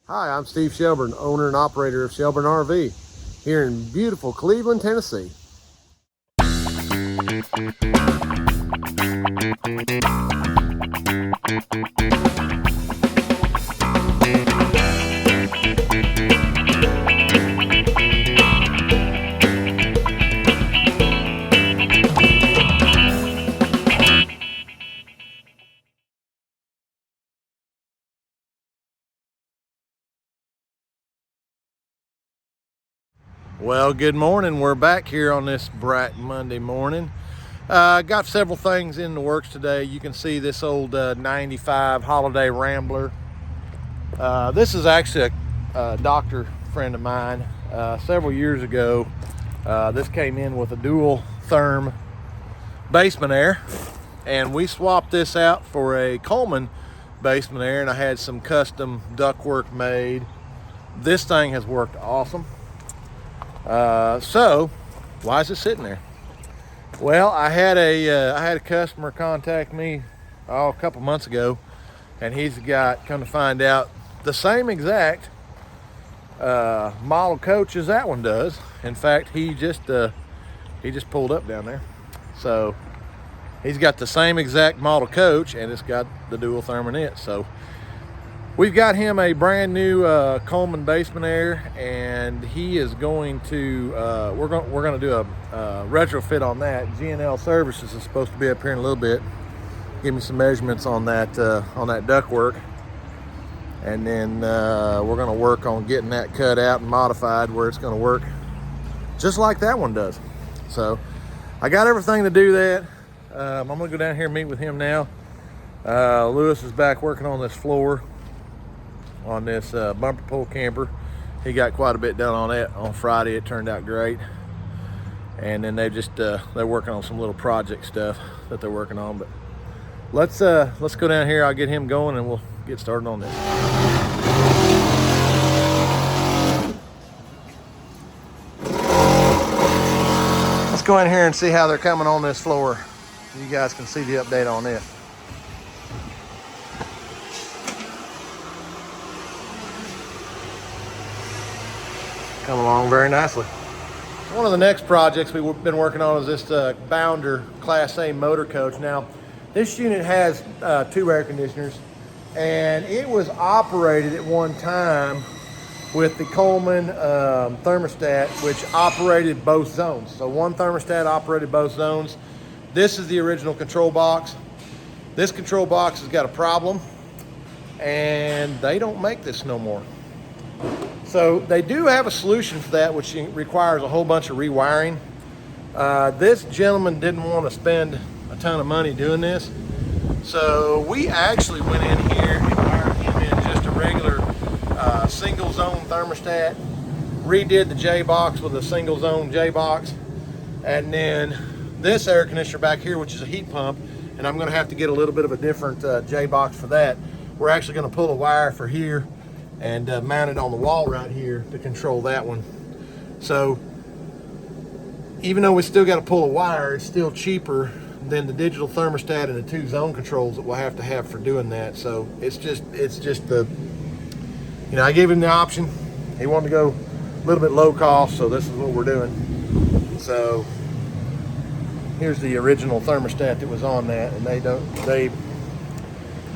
Hi, I'm Steve Shelburne, owner and operator of Shelburne RV here in beautiful Cleveland, Tennessee. Well, good morning. We're back here on this bright Monday morning. Got several things in the works today. You can see this old 95 Holiday Rambler. This is actually a doctor friend of mine. Several years ago, this came in with a dual therm basement air, and we swapped this out for a Coleman basement air, and I had some custom ductwork made. This thing has worked awesome. So why is it sitting there? Well, I had a customer contact me a couple months ago, and he's got, come to find out, the same exact model coach as that one does. In fact, he just pulled up down there, so he's got the same exact model coach, and it's got the dual therm in it. So we've got him a brand new Coleman basement air, and he is going to we're going to do a retrofit on that. G&L Services is supposed to be up here in a little bit. Give me some measurements on that ductwork, and then we're going to work on getting that cut out and modified where it's going to work just like that one does. So I got everything to do that. I'm going to go down here and meet with him now. Lewis is back working on this floor on this bumper pull camper. He got quite a bit done on it on Friday. It turned out great. And then they're working on some little project stuff that they're working on. But let's go down here. I'll get him going and we'll get started on this. Let's go in here and see how they're coming on this floor. You guys can see the update on it. Come along very nicely. One of the next projects we've been working on is this Bounder Class A motor coach. Now, this unit has 2 air conditioners, and it was operated at one time with the Coleman thermostat, which operated both zones. So one thermostat operated both zones. This is the original control box. This control box has got a problem, and they don't make this no more. So they do have a solution for that, which requires a whole bunch of rewiring. This gentleman didn't want to spend a ton of money doing this. So we actually went in here and wired him in just a regular single zone thermostat, redid the J-box with a single zone J-box, and then this air conditioner back here, which is a heat pump, and I'm going to have to get a little bit of a different J-box for that. We're actually going to pull a wire for here and mount it on the wall right here to control that one. So even though we still got to pull a wire, it's still cheaper than the digital thermostat and the 2 zone controls that we'll have to have for doing that. So it's just the, you know, I gave him the option. He wanted to go a little bit low cost, so this is what we're doing. So here's the original thermostat that was on that, and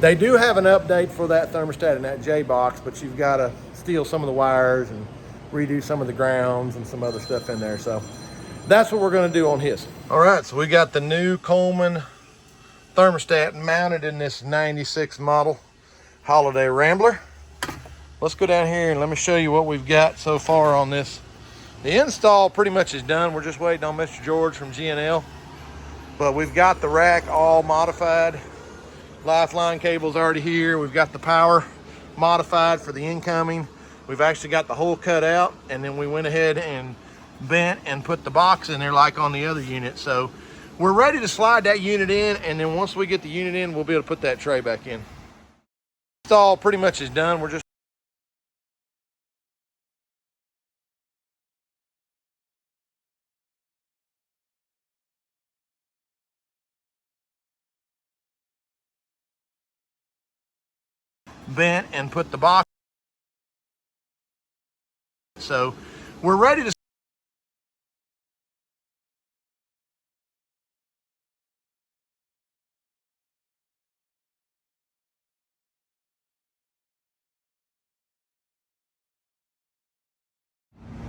they do have an update for that thermostat in that J-box, but you've got to steal some of the wires and redo some of the grounds and some other stuff in there. So that's what we're going to do on his. All right, so we got the new Coleman thermostat mounted in this 96 model Holiday Rambler. Let's go down here and let me show you what we've got so far on this. The install pretty much is done. We're just waiting on Mr. George from G&L. But we've got the rack all modified. Lifeline cable's already here. We've got the power modified for the incoming. We've actually got the hole cut out, and then we went ahead and bent and put the box in there like on the other unit. So we're ready to slide that unit in, and then once we get the unit in, we'll be able to put that tray back in. Install pretty much is done. We're just bent and put the box So we're ready to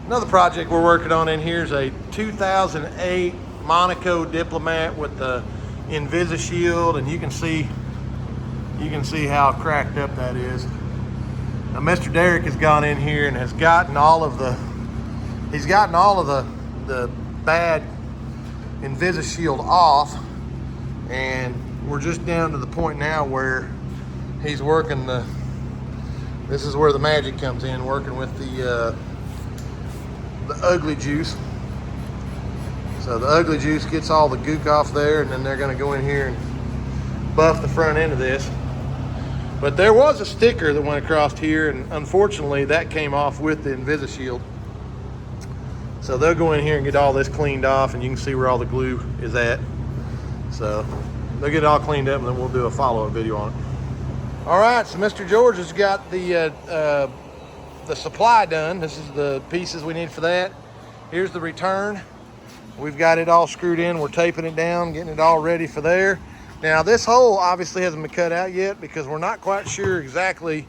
Another project we're working on in here is a 2008 Monaco Diplomat with the InvisiShield, and you can see how cracked up that is. Now Mr. Derek has gone in here and has gotten all of the bad InvisiShield off, and we're just down to the point now where he's working this is where the magic comes in, working with the ugly juice. So the ugly juice gets all the gook off there, and then they're going to go in here and buff the front end of this. But there was a sticker that went across here, and unfortunately that came off with the InvisiShield. So they'll go in here and get all this cleaned off, and you can see where all the glue is at. So they'll get it all cleaned up, and then we'll do a follow-up video on it. All right, so Mr. George has got the supply done. This is the pieces we need for that. Here's the return. We've got it all screwed in. We're taping it down, getting it all ready for there. Now this hole obviously hasn't been cut out yet because we're not quite sure exactly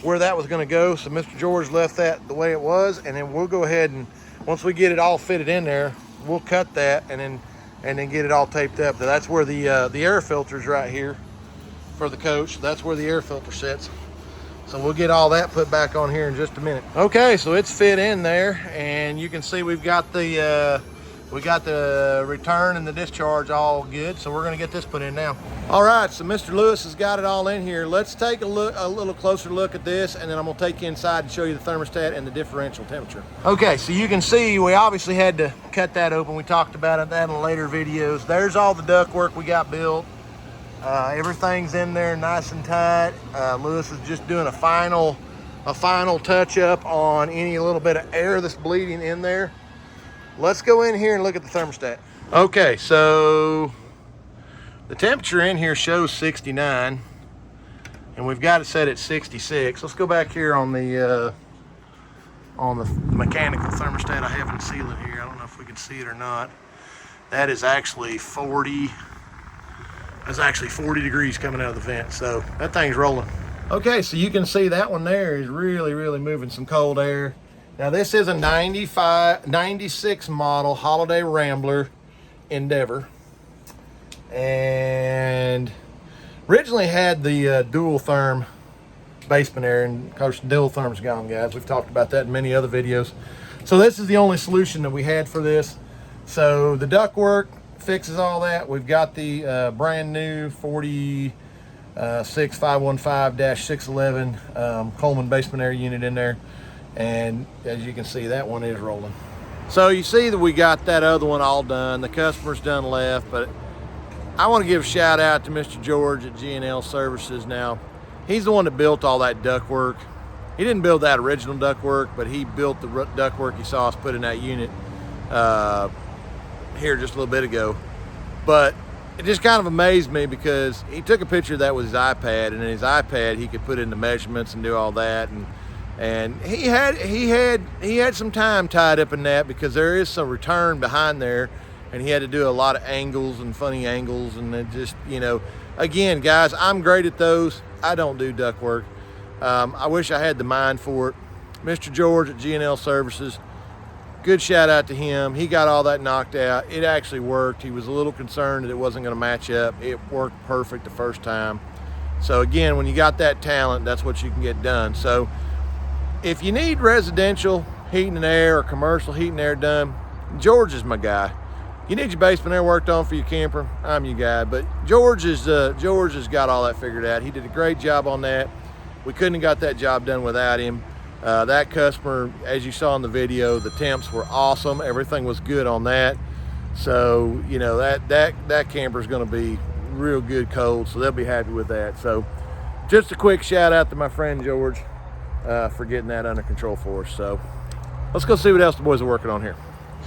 where that was going to go. So Mr. George left that the way it was, and then we'll go ahead and once we get it all fitted in there, we'll cut that and then get it all taped up. Now, that's where the air filter's right here for the coach. That's where the air filter sits. So we'll get all that put back on here in just a minute. Okay, so it's fit in there, and you can see we've got the return and the discharge all good. So we're gonna get this put in now. All right, so Mr. Lewis has got it all in here. Let's take a little closer look at this, and then I'm gonna take you inside and show you the thermostat and the differential temperature. Okay, so you can see we obviously had to cut that open. We talked about that in later videos. There's all the ductwork we got built. Everything's in there nice and tight. Lewis is just doing a final touch up on any little bit of air that's bleeding in there. Let's go in here and look at the thermostat. Okay, so the temperature in here shows 69, and we've got it set at 66. Let's go back here on the mechanical thermostat. I have it sealing here. I don't know if we can see it or not. That is actually 40. That's actually 40 degrees coming out of the vent, so that thing's rolling. Okay, so you can see that one there is really moving some cold air. Now this is a 96 model Holiday Rambler Endeavor, and originally had the dual therm basement air, and of course dual therm's gone, guys. We've talked about that in many other videos. So this is the only solution that we had for this. So the ductwork fixes all that. We've got the brand new 46515-611 Coleman basement air unit in there, and as you can see, that one is rolling. So you see that we got that other one all done. The customer's done left, but I want to give a shout out to Mr. George at G&L Services. Now, he's the one that built all that ductwork. He didn't build that original ductwork, but he built the ductwork you saw us put in that unit here just a little bit ago. But it just kind of amazed me because he took a picture of that with his iPad, and in his iPad he could put in the measurements and do all that, and he had some time tied up in that because there is some return behind there, and he had to do a lot of angles and funny angles, and it just, you know, again, guys, I'm great at those. I don't do ductwork. I wish I had the mind for it. Mr. George at G&L Services, good shout out to him. He got all that knocked out. It actually worked. He was a little concerned that it wasn't going to match up. It worked perfect the first time. So again, when you got that talent, that's what you can get done. So if you need residential heating and air or commercial heating and air done, George is my guy. You need your basement air worked on for your camper, I'm your guy. But George has got all that figured out. He did a great job on that. We couldn't have got that job done without him. That customer, as you saw in the video, the temps were awesome. Everything was good on that. So, you know, that camper is going to be real good cold, so they'll be happy with that. So just a quick shout out to my friend George for getting that under control for us. So let's go see what else the boys are working on here.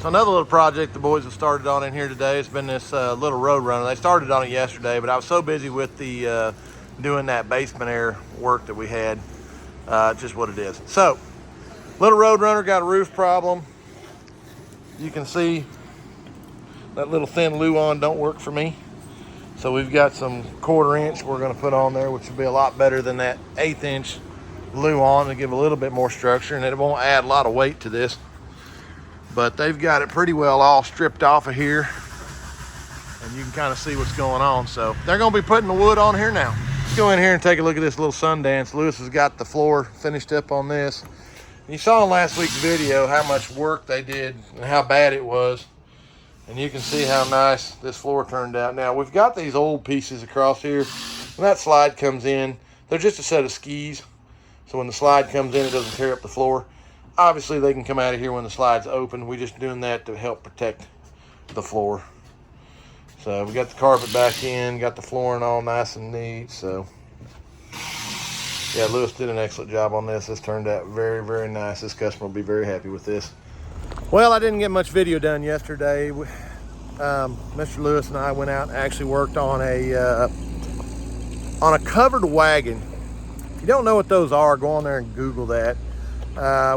So another little project the boys have started on in here today has been this little road runner. They started on it yesterday, but I was so busy with the doing that basement air work that we had. Just what it is. So Little Roadrunner got a roof problem. You can see that little thin Luan don't work for me. So we've got some 1/4 inch we're going to put on there, which will be a lot better than that 1/8 inch Luan to give a little bit more structure, and it won't add a lot of weight to this. But they've got it pretty well all stripped off of here, and you can kind of see what's going on. So they're going to be putting the wood on here now. Let's go in here and take a look at this little Sundance. Lewis has got the floor finished up on this. You saw in last week's video how much work they did and how bad it was. And you can see how nice this floor turned out. Now, we've got these old pieces across here. When that slide comes in, they're just a set of skis. So when the slide comes in, it doesn't tear up the floor. Obviously, they can come out of here when the slide's open. We're just doing that to help protect the floor. So we got the carpet back in, got the flooring all nice and neat. So yeah, Lewis did an excellent job on this. This turned out very, very nice. This customer will be very happy with this. Well, I didn't get much video done yesterday. Mr. Lewis and I went out and actually worked on a covered wagon. If you don't know what those are, go on there and Google that.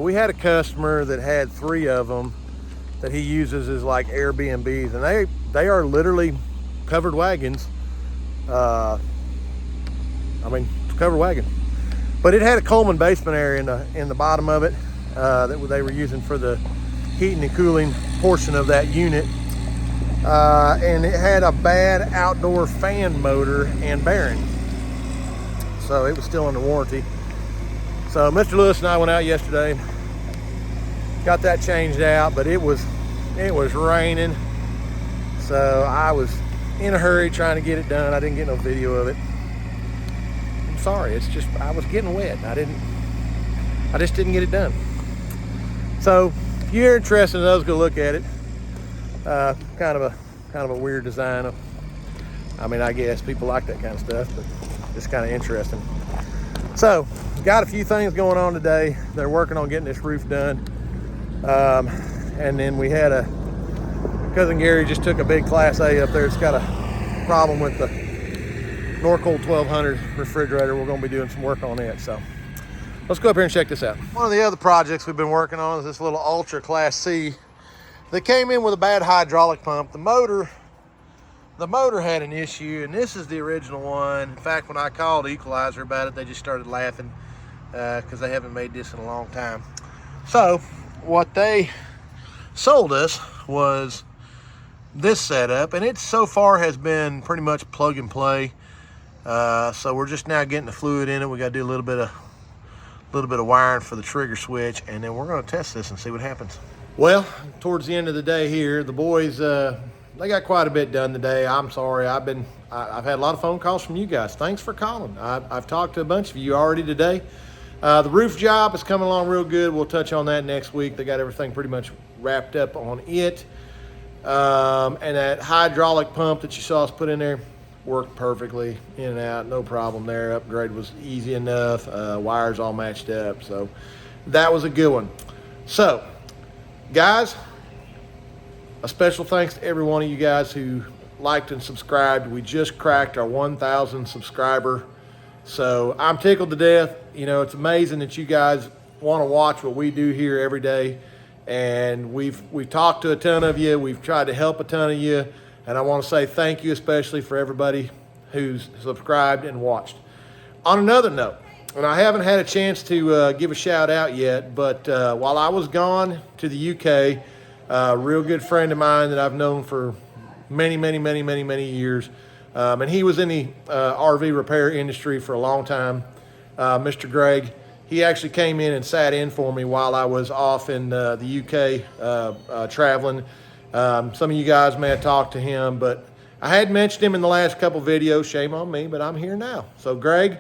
We had a customer that had 3 of them that he uses as like Airbnbs, and they are literally covered wagons. I mean, it's a covered wagon, but it had a Coleman basement area in the bottom of it that they were using for the heating and cooling portion of that unit, and it had a bad outdoor fan motor and bearing, so it was still under warranty. So Mr. Lewis and I went out yesterday, got that changed out, but it was raining, so I was in a hurry trying to get it done. I didn't get no video of it. I'm sorry, it's just I was getting wet. I just didn't get it done. So if you're interested in those, go look at it. Kind of a weird design. I mean, I guess people like that kind of stuff, but it's kind of interesting. So got a few things going on today. They're working on getting this roof done. And then we had cousin Gary just took a big Class A up there. It's got a problem with the Norcold 1200 refrigerator. We're going to be doing some work on it. So let's go up here and check this out. One of the other projects we've been working on is this little Ultra Class C. They came in with a bad hydraulic pump. The motor had an issue, and this is the original one. In fact, when I called Equalizer about it, they just started laughing because they haven't made this in a long time. So what they sold us was this setup, and it so far has been pretty much plug and play. So we're just now getting the fluid in it. We got to do a little bit of wiring for the trigger switch, and then we're going to test this and see what happens. Well, towards the end of the day here, the boys they got quite a bit done today. I'm sorry, I've had a lot of phone calls from you guys. Thanks for calling. I've talked to a bunch of you already today. The roof job is coming along real good. We'll touch on that next week. They got everything pretty much wrapped up on it. And that hydraulic pump that you saw us put in there worked perfectly, in and out, no problem there. Upgrade was easy enough. Wires all matched up, so that was a good one. So guys, a special thanks to every one of you guys who liked and subscribed. We just cracked our 1,000 subscriber, so I'm tickled to death. You know, it's amazing that you guys want to watch what we do here every day, and we've talked to a ton of you. We've tried to help a ton of you, and I want to say thank you especially for everybody who's subscribed and watched. On another note, and I haven't had a chance to give a shout out yet, but while I was gone to the UK, a real good friend of mine that I've known for many years, and he was in the RV repair industry for a long time, Mr. Greg. He actually came in and sat in for me while I was off in the UK traveling. Some of you guys may have talked to him, but I had mentioned him in the last couple videos. Shame on me, but I'm here now. So Greg,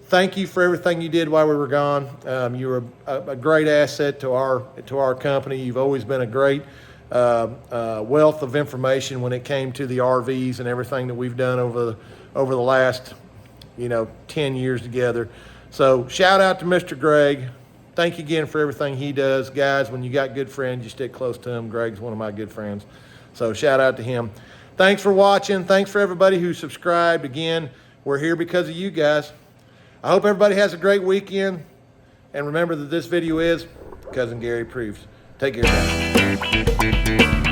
thank you for everything you did while we were gone. You were a great asset to our company. You've always been a great wealth of information when it came to the RVs and everything that we've done over the last 10 years together. So shout out to Mr. Greg. Thank you again for everything he does. Guys, when you got good friends, you stick close to him. Greg's one of my good friends. So shout out to him. Thanks for watching. Thanks for everybody who subscribed. Again, we're here because of you guys. I hope everybody has a great weekend. And remember that this video is Cousin Gary approves. Take care, guys.